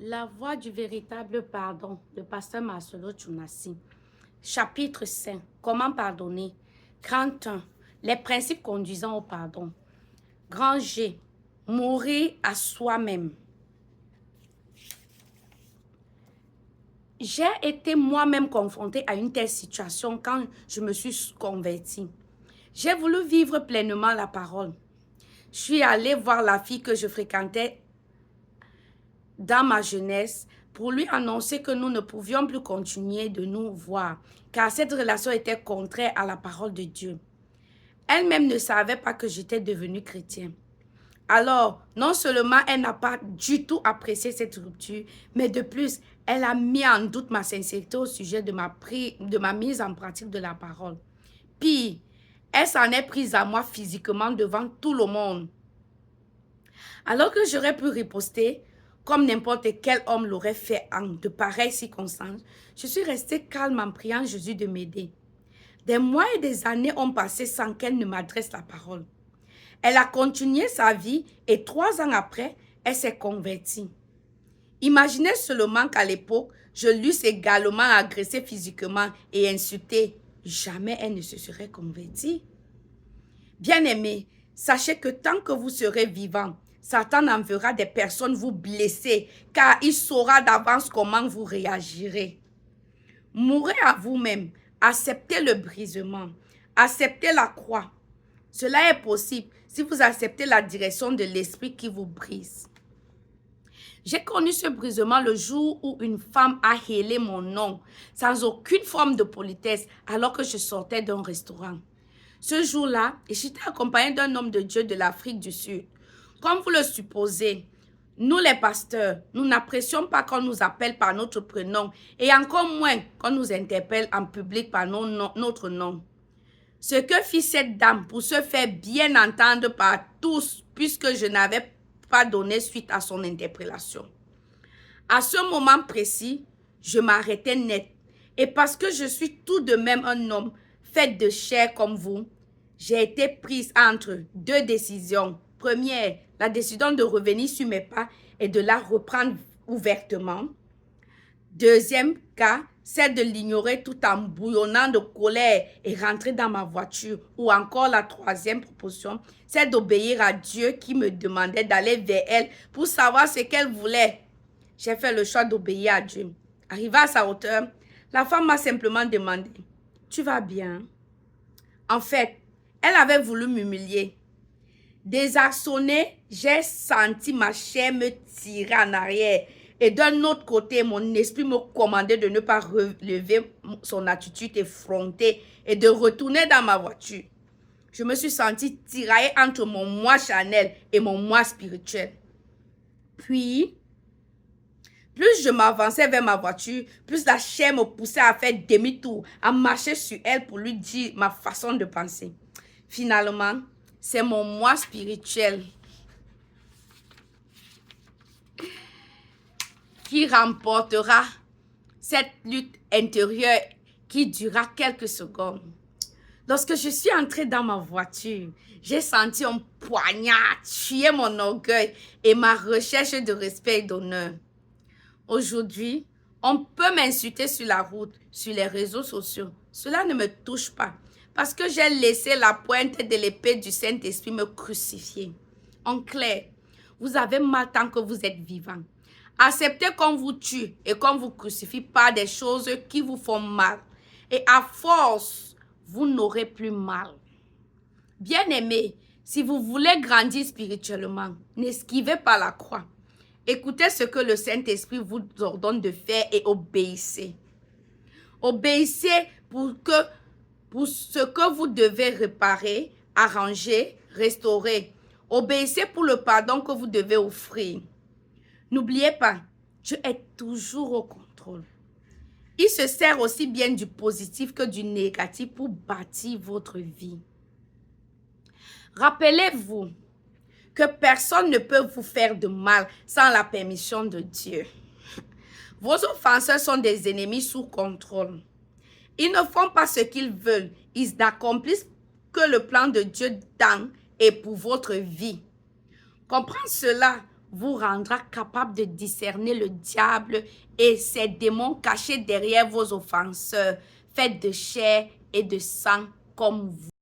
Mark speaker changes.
Speaker 1: La voie du véritable pardon de Pasteur Marcelo Tchounassi. Chapitre 5. Comment pardonner? Grand 1. Les principes conduisant au pardon. Grand G. Mourir à soi-même. J'ai été moi-même confrontée à une telle situation quand je me suis convertie. J'ai voulu vivre pleinement la parole. Je suis allée voir la fille que je fréquentais dans ma jeunesse pour lui annoncer que nous ne pouvions plus continuer de nous voir, car cette relation était contraire à la parole de Dieu. Elle-même ne savait pas que j'étais devenue chrétienne. Alors, non seulement elle n'a pas du tout apprécié cette rupture, mais de plus, elle a mis en doute ma sincérité au sujet de ma mise en pratique de la parole. Puis, elle s'en est prise à moi physiquement devant tout le monde. Alors que j'aurais pu riposter, comme n'importe quel homme l'aurait fait en de pareilles circonstances, je suis restée calme en priant Jésus de m'aider. Des mois et des années ont passé sans qu'elle ne m'adresse la parole. Elle a continué sa vie et 3 ans après, elle s'est convertie. Imaginez seulement qu'à l'époque, je l'eusse également agressée physiquement et insultée. Jamais elle ne se serait convertie. Bien-aimés, sachez que tant que vous serez vivants, Satan enverra des personnes vous blesser, car il saura d'avance comment vous réagirez. Mourrez à vous-même, acceptez le brisement, acceptez la croix. Cela est possible si vous acceptez la direction de l'esprit qui vous brise. J'ai connu ce brisement le jour où une femme a hélé mon nom, sans aucune forme de politesse, alors que je sortais d'un restaurant. Ce jour-là, j'étais accompagnée d'un homme de Dieu de l'Afrique du Sud. Comme vous le supposez, nous les pasteurs, nous n'apprécions pas qu'on nous appelle par notre prénom et encore moins qu'on nous interpelle en public par notre nom. Ce que fit cette dame pour se faire bien entendre par tous, puisque je n'avais pas donné suite à son interpellation. À ce moment précis, je m'arrêtais net. Et parce que je suis tout de même un homme fait de chair comme vous, j'ai été prise entre 2 décisions. Première, la décision de revenir sur mes pas et de la reprendre ouvertement. Deuxième cas, celle de l'ignorer tout en bouillonnant de colère et rentrer dans ma voiture. Ou encore la troisième proposition, celle d'obéir à Dieu qui me demandait d'aller vers elle pour savoir ce qu'elle voulait. J'ai fait le choix d'obéir à Dieu. Arrivée à sa hauteur, la femme m'a simplement demandé, « Tu vas bien? » En fait, elle avait voulu m'humilier. Désarçonnée, j'ai senti ma chair me tirer en arrière. Et d'un autre côté, mon esprit me commandait de ne pas relever son attitude effrontée et de retourner dans ma voiture. Je me suis sentie tiraillée entre mon moi charnel et mon moi spirituel. Puis, plus je m'avançais vers ma voiture, plus la chair me poussait à faire demi-tour, à marcher sur elle pour lui dire ma façon de penser. Finalement, c'est mon moi spirituel qui remportera cette lutte intérieure qui durera quelques secondes. Lorsque je suis entrée dans ma voiture, j'ai senti un poignard tuer mon orgueil et ma recherche de respect et d'honneur. Aujourd'hui, on peut m'insulter sur la route, sur les réseaux sociaux. Cela ne me touche pas parce que j'ai laissé la pointe de l'épée du Saint-Esprit me crucifier. En clair, vous avez mal tant que vous êtes vivant. Acceptez qu'on vous tue et qu'on vous crucifie par des choses qui vous font mal. Et à force, vous n'aurez plus mal. Bien-aimés, si vous voulez grandir spirituellement, n'esquivez pas la croix. Écoutez ce que le Saint-Esprit vous ordonne de faire et obéissez. Obéissez pour ce que vous devez réparer, arranger, restaurer. Obéissez pour le pardon que vous devez offrir. N'oubliez pas, Dieu est toujours au contrôle. Il se sert aussi bien du positif que du négatif pour bâtir votre vie. Rappelez-vous que personne ne peut vous faire de mal sans la permission de Dieu. Vos offenseurs sont des ennemis sous contrôle. Ils ne font pas ce qu'ils veulent. Ils n'accomplissent que le plan de Dieu dans et pour votre vie. Comprendre cela vous rendra capable de discerner le diable et ses démons cachés derrière vos offenseurs, faits de chair et de sang comme vous.